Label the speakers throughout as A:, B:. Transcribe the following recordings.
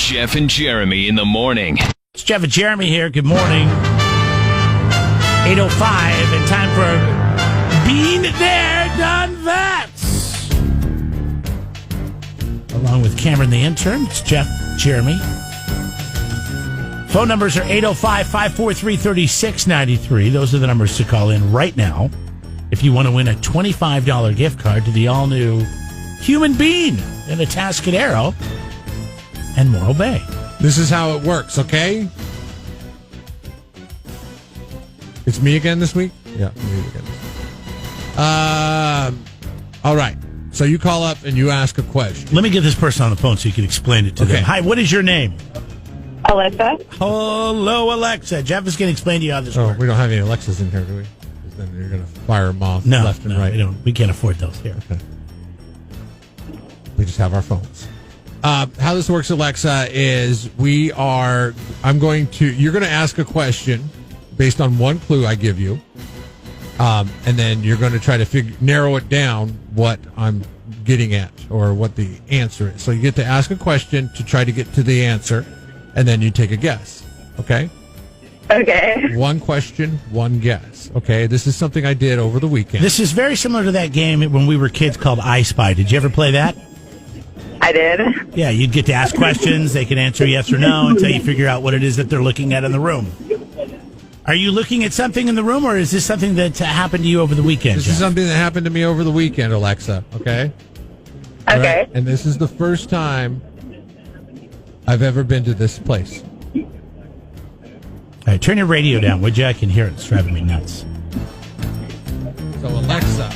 A: Jeff and Jeremy in the morning.
B: It's Jeff and Jeremy here. Good morning. 8:05 and time for Been There, Done That. Along with Cameron the intern, it's Jeff, Jeremy. Phone numbers are 805-543-3693. Those are the numbers to call in right now if you want to win a $25 gift card to the all-new Human Bean in Atascadero and Morro Bay.
C: This is how it works, okay? It's me again this week? Yeah, me again. All right. So you call up and you ask a question.
B: Let me get this person on the phone so you can explain it to them. Hi, what is your name?
D: Alexa.
B: Hello, Alexa. Jeff is going to explain to you how this works.
C: We don't have any Alexas in here, do we? 'Cause then you're going to fire them off left and right.
B: We can't afford those here.
C: Okay. We just have our phones. How this works, Alexa, is you're going to ask a question based on one clue I give you. And then you're going to try to narrow it down what I'm getting at or what the answer is. So you get to ask a question to try to get to the answer, and then you take a guess. Okay?
D: Okay.
C: One question, one guess. Okay? This is something I did over the weekend.
B: This is very similar to that game when we were kids called I Spy. Did you ever play that?
D: I did.
B: Yeah, you'd get to ask questions. They could answer yes or no until you figure out what it is that they're looking at in the room. Are you looking at something in the room, or is this something that happened to you over the weekend?
C: This is something that happened to me over the weekend, Alexa. Okay?
D: Okay.
C: Right? And this is the first time I've ever been to this place.
B: All right, turn your radio down, would you? I can hear it. It's driving me nuts.
C: So, Alexa,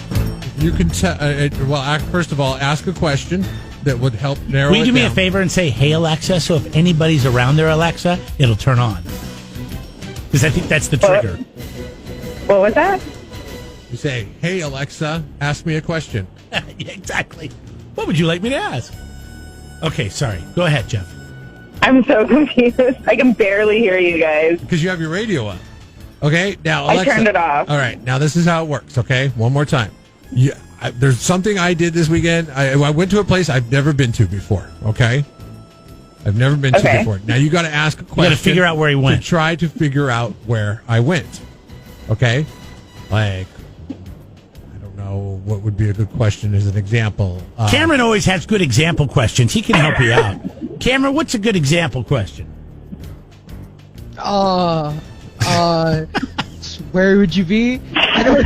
C: you can first of all, ask a question that would help narrow it down.
B: Will you do me a favor and say, hey, Alexa, so if anybody's around there, Alexa, it'll turn on? Because I think that's the trigger.
D: What was that?
C: You say, hey, Alexa, ask me a question.
B: Yeah, exactly. What would you like me to ask? Okay, sorry. Go ahead, Jeff.
D: I'm so confused. I can barely hear you guys.
C: Because you have your radio up. Okay, now, Alexa.
D: I turned it off.
C: All right, now this is how it works, okay? One more time. There's something I did this weekend. I went to a place I've never been to before, okay? I've never been to before. Now you got to ask a question.
B: You got to figure out where he went.
C: To try to figure out where I went. Okay? Like, I don't know what would be a good question as an example.
B: Cameron always has good example questions. He can help you out. Cameron, what's a good example question?
E: Where would you be?
D: I was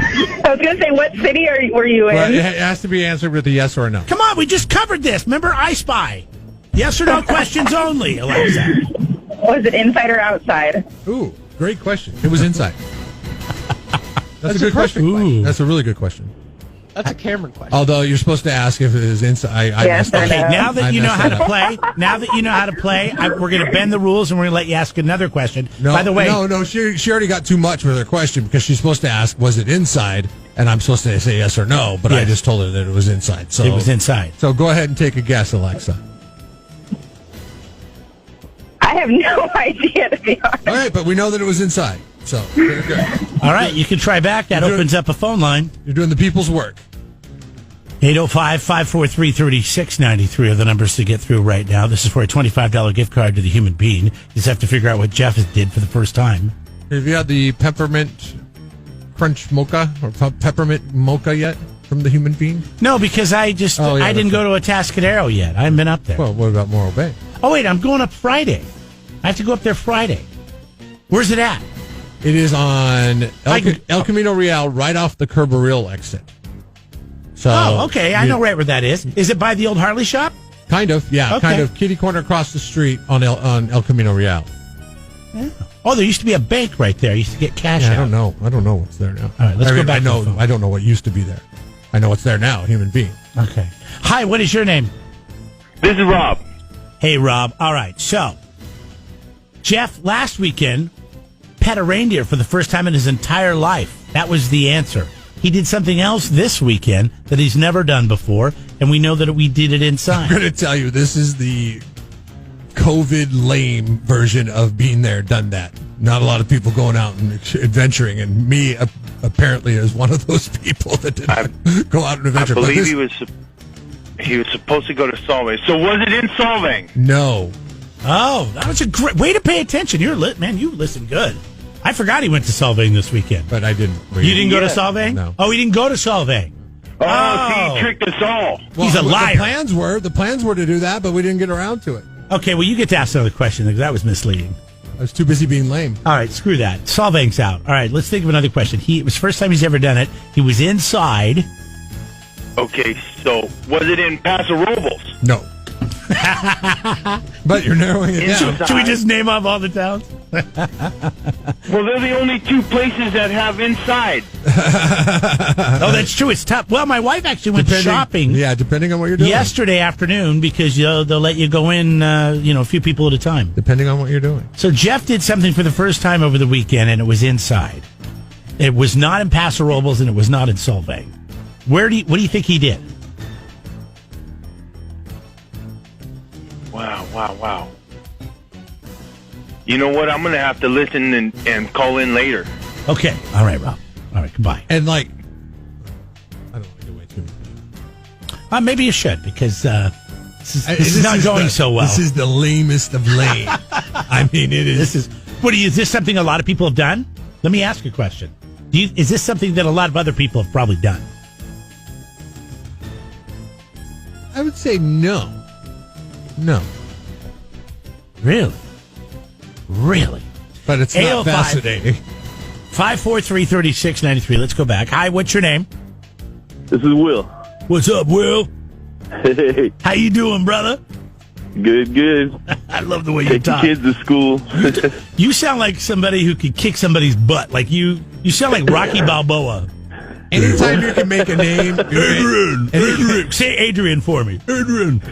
D: going to say, what city were you in?
C: Well, it has to be answered with a yes or a no.
B: Come on, we just covered this. Remember I Spy? Yes or no questions only, Alexa.
D: Was it inside or outside?
C: Ooh, great question. It was inside. That's a good question.
B: Ooh.
C: That's a really good question.
E: That's a Cameron question.
C: Although you're supposed to ask if it is inside.
B: Okay, now that you know how to play, we're going to bend the rules and we're going to let you ask another question.
C: No,
B: by the way,
C: no, she already got too much with her question because she's supposed to ask, was it inside? And I'm supposed to say yes or no, but
B: yes.
C: I just told her that it was inside. So
B: it was inside.
C: So go ahead and take a guess, Alexa.
D: I have no idea, to be honest.
C: All right, but we know that it was inside. So very good.
B: All right, you can try back. That opens up a phone line.
C: You're doing the people's work.
B: 805-543-3693 are the numbers to get through right now. This is for a $25 gift card to the Human Bean. You just have to figure out what Jeff did for the first time.
C: Have you had the peppermint crunch mocha or peppermint mocha yet from the Human Bean?
B: No, because I didn't go to Atascadero yet. I haven't been up there.
C: Well, what about Morro Bay?
B: Oh, wait, I'm going up Friday. I have to go up there Friday. Where's it at?
C: It is on El Camino Real, right off the Kerberil exit. So,
B: okay. I know right where that is. Is it by the old Harley shop?
C: Kind of, yeah.
B: Okay.
C: Kind of kitty corner across the street on El Camino Real.
B: Yeah. Oh, there used to be a bank right there. I used to get cash out.
C: I don't know. I don't know what's there now.
B: All right, let's go back to the phone.
C: I don't know what used to be there. I know what's there now, Human Being.
B: Okay. Hi, what is your name?
F: This is Rob.
B: Hey, Rob. All right, so Jeff last weekend pet a reindeer for the first time in his entire life. That was the answer. He did something else this weekend that he's never done before, and we know that we did it inside.
C: I'm going to tell you, this is the COVID lame version of being there, done that. Not a lot of people going out and adventuring, and me apparently is one of those people that didn't go out and adventure.
F: I believe he was supposed to go to Solvang. So was it in Solvang?
C: No.
B: Oh, that was a great way to pay attention. You're lit, man. You listen good. I forgot he went to Solvang this weekend.
C: But I didn't.
B: You didn't go to Solvang?
C: No.
B: Oh, he didn't go to Solvang.
F: See, he tricked us all.
B: Well, he's a liar.
C: The plans were to do that, but we didn't get around to it.
B: Okay, well, you get to ask another question because that was misleading.
C: I was too busy being lame.
B: All right, screw that. Solvang's out. All right, let's think of another question. It was the first time he's ever done it. He was inside.
F: Okay, so was it in Paso Robles?
C: No. But you're narrowing it down.
B: Should we just name off all the towns?
F: Well, they're the only two places that have inside.
B: Oh, that's true. It's tough. Well, my wife actually went shopping.
C: Yeah, depending on what you're doing.
B: Yesterday afternoon because they'll let you go in, a few people at a time.
C: Depending on what you're doing.
B: So Jeff did something for the first time over the weekend, and it was inside. It was not in Paso Robles, and it was not in Solvang. What do you think he did?
F: Wow. You know what? I'm going to have to listen and call in later.
B: Okay. All right, Rob. All right, goodbye.
C: And I don't want to give away too much.
B: Maybe you should because this is not going so well.
C: This is the lamest of lame. I mean, it is.
B: Is this something a lot of people have done? Let me ask you a question. Is this something that a lot of other people have probably done?
C: I would say no. No.
B: Really?
C: But it's not fascinating.
B: 543-3693. Let's go back. Hi, what's your name?
G: This is Will.
B: What's up, Will?
G: Hey,
B: How you doing, brother?
G: good.
B: I love the way you
G: Take the
B: talk.
G: kids to school.
B: You sound like somebody who could kick somebody's butt. Like you sound like Rocky Balboa.
C: Anytime you can make a name,
B: Adrian. Say Adrian for me.
G: Adrian.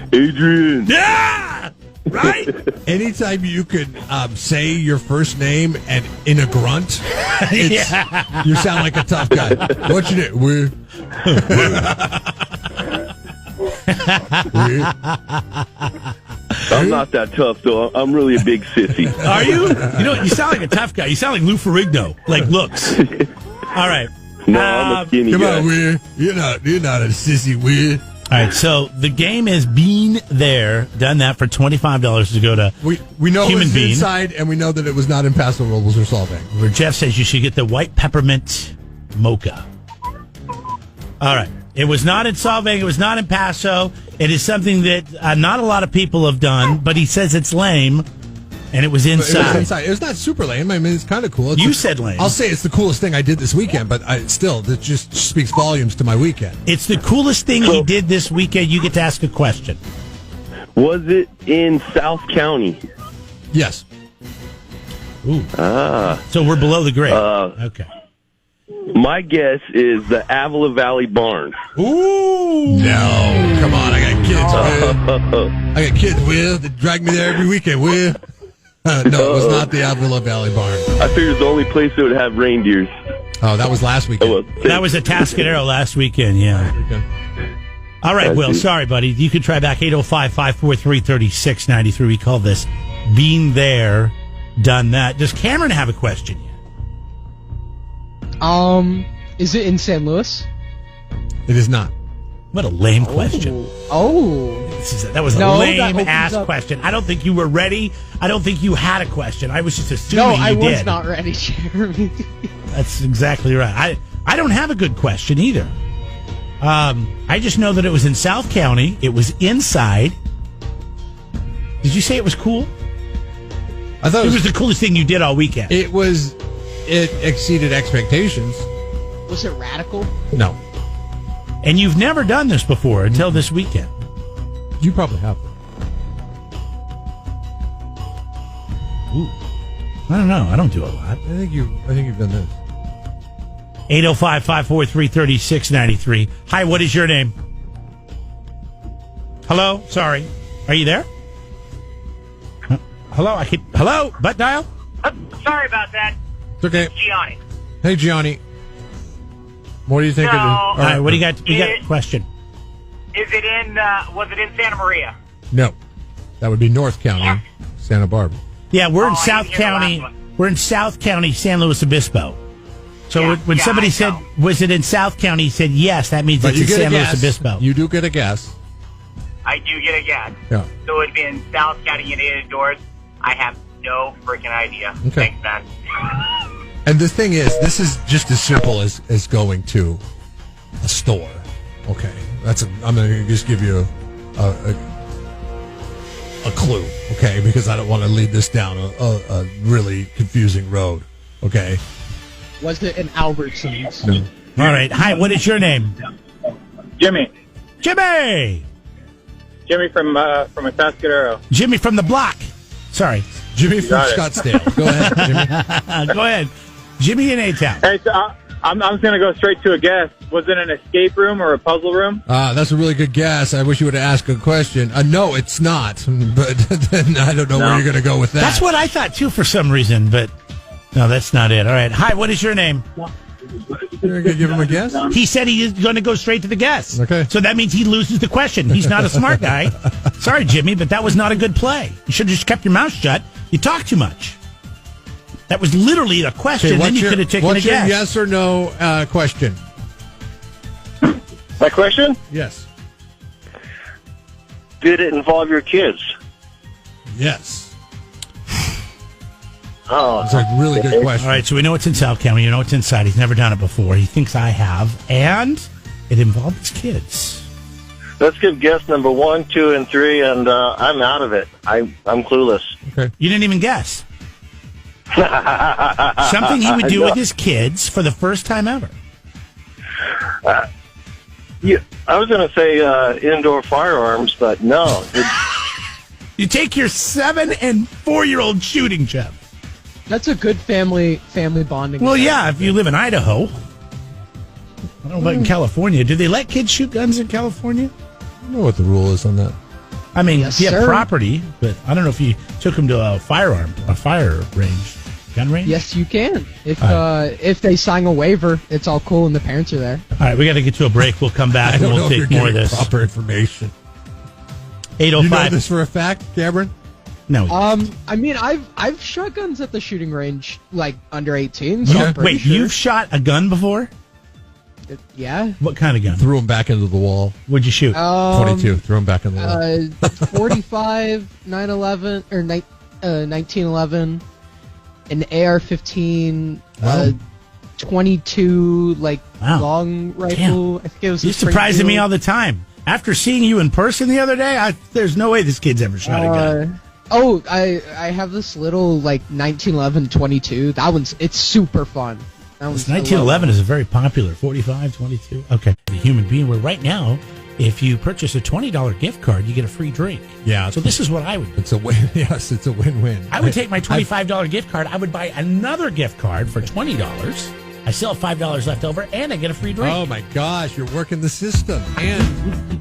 B: Yeah! Right?
C: anytime you can say your first name and in a grunt, you sound like a tough guy. What's your name? We're
G: I'm not that tough, though. I'm really a big sissy.
B: Are you? You sound like a tough guy. You sound like Lou Ferrigno. Like looks. All right.
G: No, I'm a skinny
C: Come
G: guy.
C: on, Weir. You're not a sissy, Weir.
B: All right, so the game is Bean There. Done that for $25 to go to
C: We know
B: Human
C: it was
B: Bean.
C: inside, and we know that it was not in Paso Robles or Solvang.
B: Where Jeff says you should get the white peppermint mocha. All right. It was not in Solvang. It was not in Paso. It is something that not a lot of people have done, but he says it's lame, and it was
C: It
B: inside.
C: was inside. It was not super lame. I mean, it's kind of cool.
B: You said lame.
C: I'll say it's the coolest thing I did this weekend, but that just speaks volumes to my weekend.
B: It's the coolest thing he did this weekend. You get to ask a question.
G: Was it in South County?
C: Yes.
B: Ooh. So we're below the grade. Okay.
G: My guess is the Avila Valley Barn.
C: Ooh. No. Come on. I got kids, Will. I got kids, Will. They drag me there every weekend, Will. No, it was not the Avila Valley Barn.
G: I figured it's the only place that would have reindeers.
C: Oh, that was last weekend.
G: Oh, well,
B: That was a Tascadero last weekend, yeah.
C: Okay.
B: All right,
G: I
B: Will,
G: see.
B: sorry, buddy. You can try back 805-543-3693. We call this Being There, Done That. Does Cameron have a question yet?
E: Is it in San Luis?
C: It is not.
B: What a lame question.
E: Oh.
B: That was a
E: No, that
B: lame-ass
E: opens up-
B: question. I don't think you were ready. I don't think you had a question. I was just assuming
E: No, I
B: you
E: was
B: did.
E: not ready, Jeremy.
B: That's exactly right. I don't have a good question either. I just know that it was in South County. It was inside. Did you say it was cool?
C: I thought
B: It was the coolest thing you did all weekend.
C: it exceeded expectations.
E: Was it radical?
C: No.
B: And you've never done this before until this weekend.
C: You probably have.
B: Ooh. I don't know. I don't do a lot.
C: I think you've done this.
B: 805-543-3693. Hi, what is your name? Hello? Sorry. Are you there? Hello? Hello? Butt dial?
H: Sorry about that,
C: It's okay.
H: Gianni.
C: Hey, Gianni. What do you think
H: No.
C: of
B: All right, what do you got? You got a
H: It-
B: question.
H: Is it in? Was it in Santa Maria?
C: No. That would be North County, Santa Barbara.
B: Yeah, we're in
H: I
B: South
H: didn't hear the
B: County.
H: last one.
B: We're in South County, San Luis Obispo. So
H: Yeah,
B: when
H: yeah,
B: somebody
H: I
B: said,
H: know.
B: "Was it in South County?" He said, "Yes." That means
C: But
B: it's
C: you
B: in
C: get
B: San
C: a
B: Luis
C: guess.
B: Obispo.
C: You do get a guess.
H: I do get a guess.
C: Yeah.
H: So it would be in South County and indoors. I have no freaking idea.
C: Okay.
H: Thanks, man.
C: And the thing is, this is just as simple as going to a store. Okay, I'm going to just give you a clue. Okay, because I don't want to lead this down a really confusing road. Okay.
E: Was it an Albertsons?
C: No.
B: All right. Hi, what is your name?
F: Jimmy.
B: Jimmy!
F: Jimmy from Atascadero.
B: Jimmy from the block. Sorry.
C: Jimmy from
F: got it.
C: Scottsdale. Go ahead, Jimmy.
B: Go ahead. Jimmy in A-Town.
F: Hey, so I'm just going to go straight to a guess. Was it an escape room or a puzzle room?
C: That's a really good guess. I wish you would have asked a question. No, it's not. But then I don't know where you're going to go with that.
B: That's what I thought, too, for some reason. But no, that's not it. All right. Hi, what is your name?
C: You're going to give him a guess?
B: He said he is going to go straight to the guess.
C: Okay.
B: So that means he loses the question. He's not a smart guy. Sorry, Jimmy, but that was not a good play. You should have just kept your mouth shut. You talk too much. That was literally a question.
C: Okay,
B: then you could have taken a
C: what's your
B: guess.
C: yes or no question?
G: My question?
C: Yes.
G: Did it involve your kids?
C: Yes.
G: Oh,
C: It's a really good question.
B: All right, so we know it's in South County. You know it's inside. He's never done it before. He thinks I have. And it involved his kids.
G: let's give guess number 1, 2, and 3, and I'm out of it. I'm clueless.
C: Okay.
B: You didn't even guess. Something he would do with his kids for the first time ever.
G: Yeah, I was going to say indoor firearms, but no.
B: You take your 7 and 4-year-old shooting, Jeff.
E: That's a good family bonding.
B: Well,
E: event.
B: yeah, if you live in Idaho. I don't know about in California. Do they let kids shoot guns in California?
C: I don't know what the rule is on that.
B: I mean,
E: Yes,
B: if you have
E: sir.
B: property, but I don't know if you took them to a fire range, gun range.
E: Yes, you can. If they sign a waiver, it's all cool and the parents are there.
B: All right, we got to get to a break. We'll come back
C: I
B: and
C: don't know
B: we'll
C: if you're
B: take more of
C: getting
B: this.
C: proper information.
B: 805.
C: You know this for a fact, Cameron?
B: No.
E: I mean, I've shot guns at the shooting range like under 18. So I'm pretty
B: Wait,
E: sure.
B: you've shot a gun before?
E: Yeah.
B: What kind of gun?
C: Threw him back into the wall.
B: What'd you shoot?
C: 22. Threw him back in the wall.
E: 45, 9/11 or 1911, an AR-15,
B: Wow.
E: 22
B: Wow.
E: long rifle.
B: Damn.
E: I think it was.
B: You're surprising me all the time. After seeing you in person the other day, there's no way this kid's ever shot a gun.
E: Oh, I have this little 1911 22. It's super fun. That
B: This
E: one's
B: 1911 is a very popular 45, 22. Okay. The human being, where right now, if you purchase a $20 gift card, you get a free drink.
C: Yeah.
B: So this is what I would do.
C: It's a win. Yes, it's a win-win.
B: I would take my $25 gift card. I would buy another gift card for $20. I still have $5 left over, and I get a free drink.
C: Oh, my gosh. You're working the system. And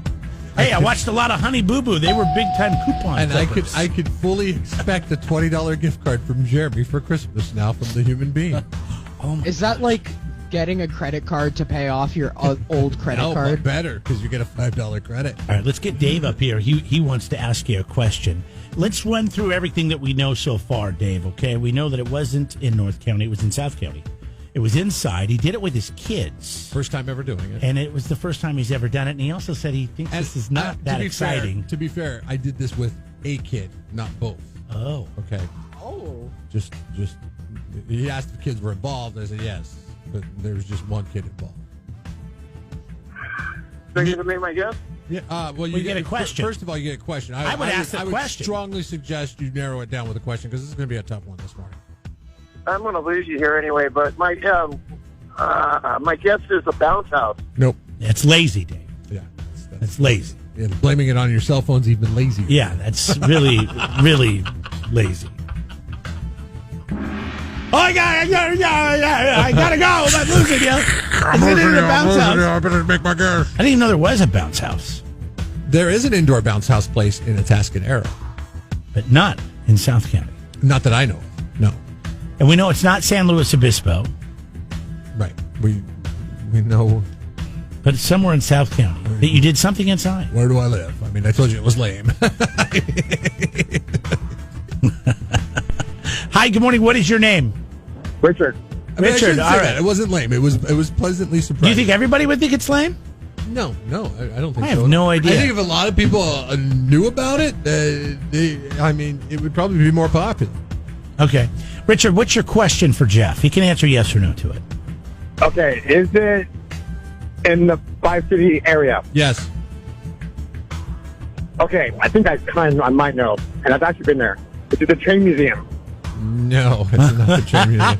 B: Hey, I watched a lot of Honey Boo Boo. They were big-time coupon
C: and
B: clippers.
C: I could fully expect a $20 gift card from Jeremy for Christmas now from the human being.
E: Is that like getting a credit card to pay off your old credit
C: No,
E: card?
C: but better because you get a $5 credit.
B: All right, let's get Dave up here. He wants to ask you a question. Let's run through everything that we know so far, Dave, okay? We know that it wasn't in North County. It was in South County. It was inside. He did it with his kids.
C: First time ever doing it.
B: And it was the first time he's ever done it. And he also said he thinks this is not that exciting.
C: To be fair, I did this with a kid, not both.
B: Oh.
C: Okay.
E: Oh.
C: Just he asked if kids were involved. I said yes, but there was just one kid involved.
F: Think you can make my guess?
C: Yeah. Well,
B: you get a question.
C: First of all, you get a question.
B: I would ask the question.
C: I would strongly suggest you narrow it down with a question because this is going to be a tough one this morning.
G: I'm going to lose you here anyway, but my guess is a bounce house.
C: Nope.
B: That's lazy, Dave.
C: Yeah.
B: That's lazy.
C: Yeah, blaming it on your cell phone's even lazier.
B: Yeah, that's really, really lazy. Oh, I gotta go. I'm losing you.
C: I'm
B: Is it
C: losing
B: in
C: you.
B: a bounce house?
C: I better make my guess.
B: I didn't even know there was a bounce house,
C: There is an indoor bounce house place in Atascadero.
B: but not in South County.
C: Not that I know of. No.
B: And we know it's not San Luis Obispo,
C: Right. We know.
B: but it's somewhere in South County that you did something inside.
C: Where do I live? I mean, I told you it was lame.
B: Hi, good morning. What is your name?
F: Richard.
C: I mean,
B: Richard,
C: I
B: all
C: say
B: right.
C: that. It wasn't lame. It was pleasantly surprising.
B: Do you think everybody would think it's lame?
C: No, I don't think so.
B: I have no idea.
C: I think if a lot of people knew about it, it would probably be more popular.
B: Okay. Richard, what's your question for Jeff? He can answer yes or no to it.
G: Okay, is it in the 5-city area?
C: Yes.
G: Okay, I think I might know, and I've actually been there. It's at the train museum.
C: No, it's not the train museum.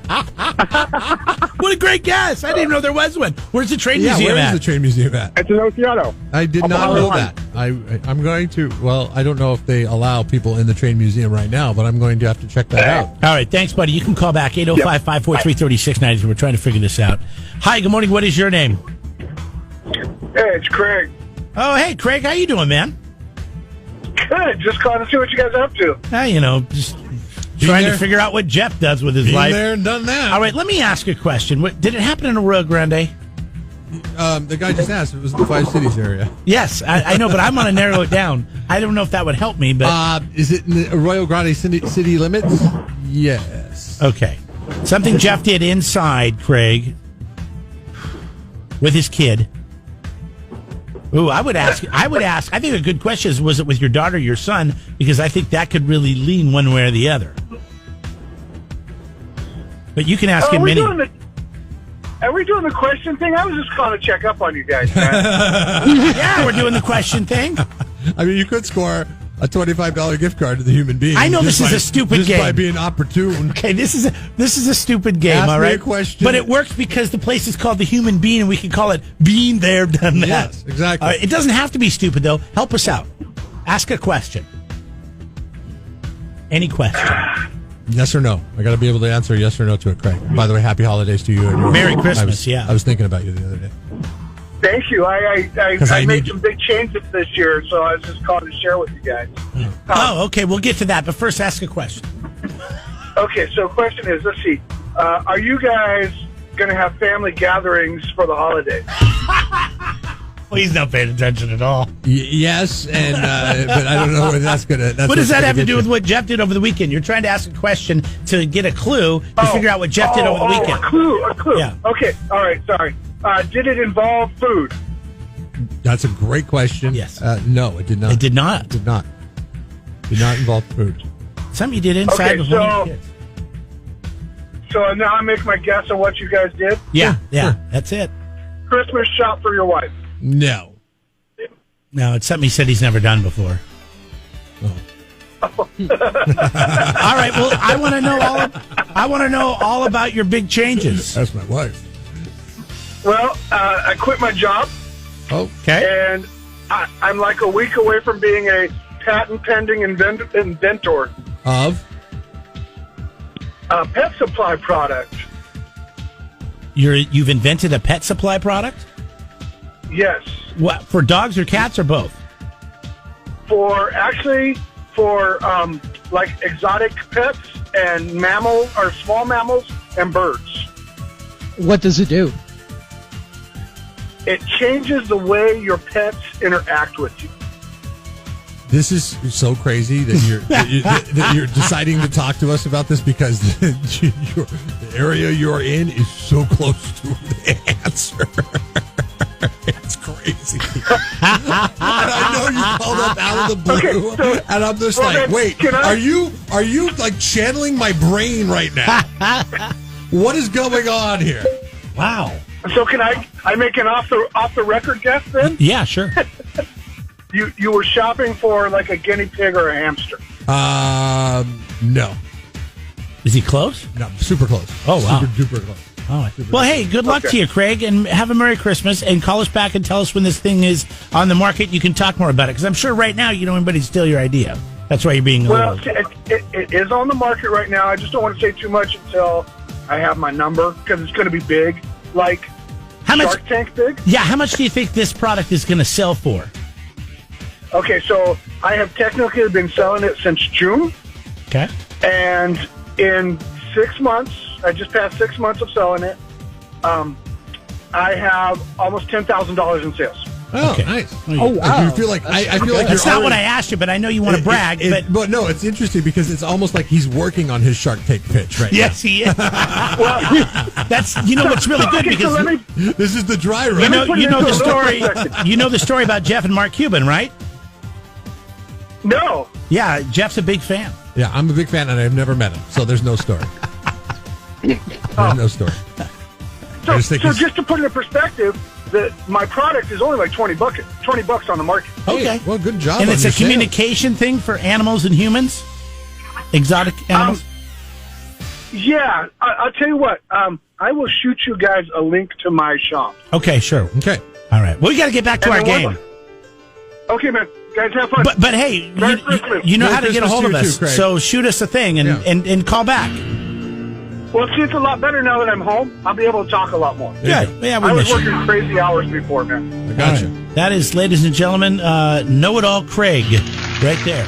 B: What a great guess! I didn't even know there was one. Where's the train museum
C: where
B: at?
C: is the train museum at?
G: It's in Oceano.
C: I did not know that. I'm going to. Well, I don't know if they allow people in the train museum right now, but I'm going to have to check that out.
B: All right, thanks, buddy. You can call back 805-543-3690. We're trying to figure this out. Hi, good morning. What is your name?
G: Hey, it's Craig.
B: Oh, hey, Craig. How you doing, man?
G: Good. Just calling to see what you guys are up to.
B: Just trying to figure out what Jeff does with his
C: Been
B: life.
C: there and done that.
B: All right, let me ask a question. Did it happen in Arroyo Grande?
C: The guy just asked. It was in the 5 cities area.
B: Yes, I know, but I'm going to narrow it down. I don't know if that would help me, but...
C: Is it in the Arroyo Grande city limits? Yes.
B: Okay. Something Jeff did inside, Craig, with his kid. Ooh, I would ask. I think a good question is, was it with your daughter or your son? Because I think that could really lean one way or the other. But you can ask him many.
G: Are we doing the question thing? I was just calling to check up on you guys, man.
B: Yeah, we're doing the question thing.
C: I mean, you could score a $25 gift card to the Human Being.
B: I know this is a stupid game.
C: Just by being opportune.
B: Okay, this is a stupid game,
C: Ask
B: all
C: me
B: right?
C: a question.
B: But it works because the place is called the Human Being, and we can call it Being There, Done That.
C: Yes, exactly.
B: It doesn't have to be stupid, though. Help us out. Ask a question. Any question.
C: Yes or no? I got to be able to answer yes or no to it, Craig. By the way, happy holidays to you. And yours.
B: Merry Christmas,
C: I was thinking about you the other day.
G: Thank you. I made some big changes this year, so I was just calling to share with you guys.
B: Okay, we'll get to that, but first ask a question.
G: Okay, so question is, let's see. Are you guys going to have family gatherings for the holidays?
B: Well, he's not paying attention at all.
C: Yes, and but I don't know where that's going to...
B: What does that have to do with what Jeff did over the weekend? You're trying to ask a question to get a clue to figure out what Jeff did over the weekend.
G: A clue.
B: Yeah.
G: Okay, all right, sorry. Did it involve food?
C: That's a great question.
B: Yes.
C: No, it did not.
B: It did not.
C: It did not. Did not involve food.
B: Something you did inside with one of your kids.
G: So now I make my guess on what you guys did?
B: Yeah, that's it.
G: Christmas shop for your wife?
C: No.
B: No, it's something he said he's never done before.
C: Oh.
B: All right. Well, I want to know all about your big changes.
C: That's my wife.
G: Well, I quit my job.
B: Okay.
G: And I'm like a week away from being a patent pending inventor
C: Of?
G: A pet supply product.
B: You've invented a pet supply product?
G: Yes.
B: What, for dogs or cats or both?
G: For like exotic pets and small mammals and birds.
E: What does it do?
G: It changes the way your pets interact with you.
C: This is so crazy that you're deciding to talk to us about this because the area you're in is so close to the answer. It's crazy. I know you called up out of the blue,
G: okay,
C: and I'm just like, wait, are you like channeling my brain right now? What is going on here?
B: Wow.
G: So can I make an off the record guess then?
B: Yeah, sure.
G: You were shopping for like a guinea pig or a hamster?
C: No.
B: Is he close?
C: No, super close.
B: Oh, wow.
C: Super duper close.
B: All right. Well, hey, good luck to you, Craig, and have a Merry Christmas, and call us back and tell us when this thing is on the market. You can talk more about it, because I'm sure right now you don't want anybody to steal your idea. That's why you're being a
G: Well,
B: little...
G: it is on the market right now. I just don't want to say too much until I have my number, because it's going to be big, like Shark Tank big.
B: Yeah, how much do you think this product is going to sell for?
G: Okay, so I have technically been selling it since June.
B: Okay.
G: And in 6 months, I just passed 6 months of selling it, I have almost $10,000 in sales.
C: Oh,
B: Okay.
C: nice.
E: Oh, wow.
C: You feel like I feel like
B: That's
C: you're
B: not what
C: already-
B: I asked you, but I know you want to brag.
C: but no, it's interesting because it's almost like he's working on his Shark Tank pitch right
B: Yes, he is. That's what's really good
G: Okay,
B: because
G: so let me
C: now. This is the dry run.
G: put it
B: you know
G: into
B: the
G: a
B: story.
G: little perspective.
B: You know the story about Jeff and Mark Cuban, right?
G: no.
B: Yeah, Jeff's a big fan.
C: Yeah, I'm a big fan, and I've never met him, so there's no story. There's no story.
G: So,
C: I just think
G: just to put it in perspective, my product is only like $20 on the market.
B: Okay.
C: Well, good job.
B: And
C: on
B: it's
C: your
B: a communication thing for animals and humans? Exotic animals?
G: Yeah, I'll tell you what. I will shoot you guys a link to my shop.
B: Okay, sure.
C: sales. Okay.
B: All right. Well, we got to get back to
G: And
B: our
G: then
B: game.
G: one- Okay, man. Guys, have fun.
B: But hey,
G: Merry Christmas.
B: you know
C: Merry
B: how to get a
C: Christmas
B: hold
C: to
B: of
C: you
B: us.
C: too, Craig.
B: So shoot us a thing and,
C: Yeah.
B: and call back.
G: Well, see, it's a lot better now that I'm home. I'll be able to talk a lot more.
B: Good. Yeah, we
G: I was
B: miss you.
G: working crazy hours before, man.
C: I got
B: All
C: you.
B: right. That is, ladies and gentlemen, Know-It-All Craig right there.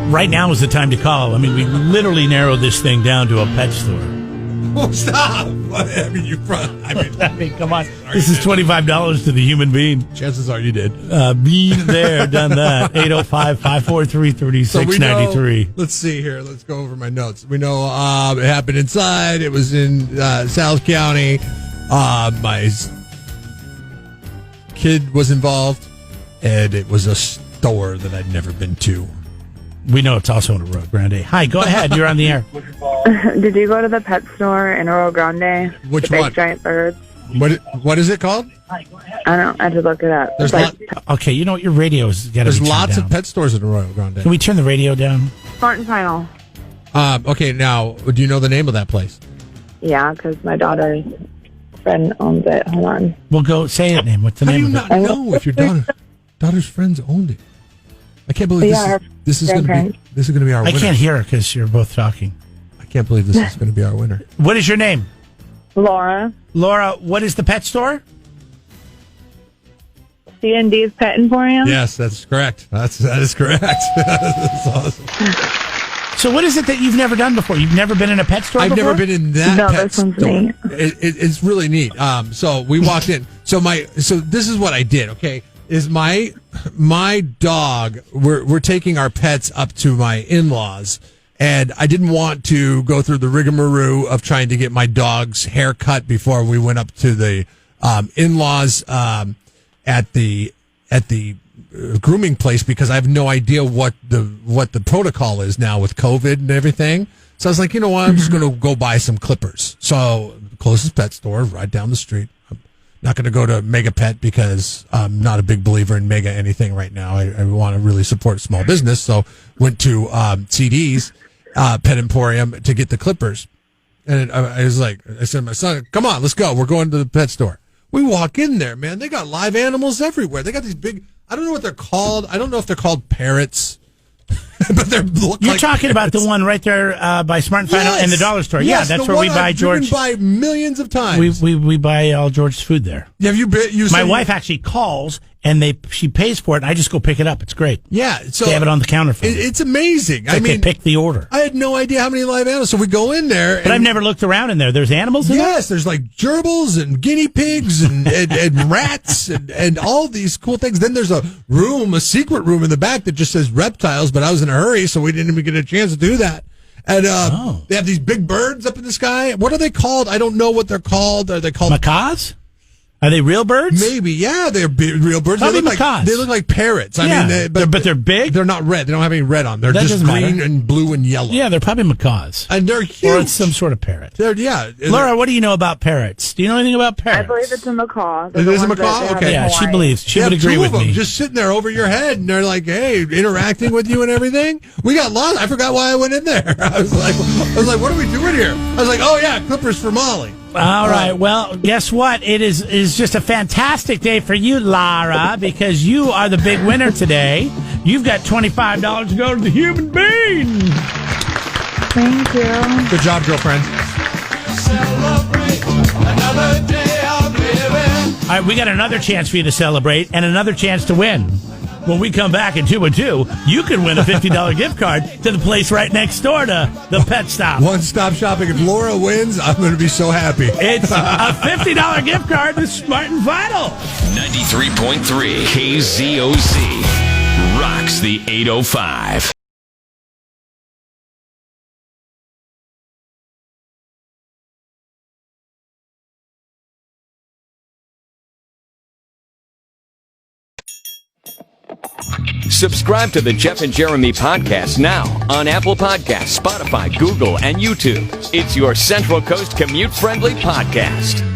B: Right now is the time to call. I mean, we literally narrowed this thing down to a pet store.
C: Oh, stop! I mean,
B: I mean, come on. This is $25 to the human being.
C: chances are you did.
B: Been there, done that. 805-543-3693.
C: Let's see here. Let's go over my notes. We know it happened inside. It was in South County. My kid was involved, and it was a store that I'd never been to.
B: We know it's also in Rio Grande. Hi, go ahead. You're on the air.
D: Did you go to the pet store in Oro Grande?
C: Which
D: the big
C: one?
D: giant birds.
C: What is it called?
D: I don't know. I had to look it up.
C: There's
D: It's like
B: Okay, you know what? Your radio's got to be
C: There's
B: turned
C: lots
B: down.
C: of pet stores in Arroyo Grande.
B: Can we turn the radio down?
D: Smart and Final.
C: Okay, now, do you know the name of that place?
D: Yeah, because my daughter's friend owns it. Hold on.
B: We'll go say that name. What's the
C: How do
B: name
C: you
B: of
C: not know if your daughter's friends owned it? I can't believe
D: Yeah,
C: this is going to be
D: grandparents.
C: our
B: it? I
C: winner.
B: can't hear her because you're both talking.
C: I can't believe this is going to be our winner.
B: What is your name?
D: Laura.
B: Laura, what is the pet store?
D: C&D's Pet Emporium.
C: Yes, that's correct. That is correct. That's awesome.
B: So what is it that you've never done before? You've never been in a pet store
C: I've
B: before?
C: never been in that
D: No,
C: pet
D: this one's
C: store.
D: neat.
C: It's really neat. So we walked in. So this is what I did. Okay, is my dog. We're taking our pets up to my in-laws, and I didn't want to go through the rigmarole of trying to get my dog's hair cut before we went up to the in-laws at the grooming place, because I have no idea what the protocol is now with COVID and everything. So I was like, you know what, I'm just going to go buy some clippers. So closest pet store right down the street. I'm not going to go to Mega Pet because I'm not a big believer in Mega anything right now. I want to really support small business. So went to CD's Pet Emporium to get the clippers. And I was like, I said to my son, come on, let's go. We're going to the pet store. We walk in there, man. They got live animals everywhere. They got these big, I don't know what they're called. I don't know if they're called parrots, but they're look
B: You're
C: like
B: talking about the
C: parrots.
B: one right there by Smart and Final and the dollar store.
C: Yes,
B: yeah, that's
C: the
B: where we
C: one
B: buy
C: I've
B: George.
C: driven by millions of times.
B: We buy all George's food there.
C: Have you been?
B: My wife actually calls and she pays for it, and I just go pick it up. It's great.
C: Yeah, so
B: they have it on the counter for me.
C: It's amazing.
B: It's like they pick the order.
C: I had no idea how many live animals. So we go in there,
B: but I've never looked around in there. There's animals in there?
C: Yes, there's like gerbils and guinea pigs and rats and all these cool things. Then there's a secret room in the back that just says reptiles, but I was in a hurry, so we didn't even get a chance to do that. And they have these big birds up in the sky. What are they called? I don't know what they're called. Are they called
B: macaws? Are they real birds?
C: Maybe, yeah, they're real birds.
B: They
C: look like parrots.
B: Yeah.
C: I mean,
B: but they're big.
C: They're not red. They don't have any red on. They're just green and blue and yellow.
B: Yeah, they're probably macaws.
C: And they're huge.
B: Or it's some sort of parrot.
C: Laura,
B: what do you know about parrots? Do you know anything about parrots?
D: I believe it's a macaw.
C: It is a macaw? Okay.
B: Yeah, she believes. She would agree with me.
C: Just sitting there over your head, and they're like, hey, interacting with you and everything. We got lost. I forgot why I went in there. I was like, what are we doing here? I was like, oh, yeah, clippers for Molly.
B: All right. Well, guess what? It is just a fantastic day for you, Lara, because you are the big winner today. You've got $25 to go to the Human Bean.
D: Thank you.
C: Good job, girlfriend.
B: Celebrate another day of living. All right, we got another chance for you to celebrate and another chance to win. When we come back in 2 and 2, you can win a $50 gift card to the place right next door to the Pet Stop.
C: One-stop shopping. If Laura wins, I'm going to be so happy.
B: It's a $50 gift card to Smart and Vital.
A: 93.3 KZOZ rocks the 805. Subscribe to the Jeff and Jeremy podcast now on Apple Podcasts, Spotify, Google, and YouTube. It's your Central Coast commute-friendly podcast.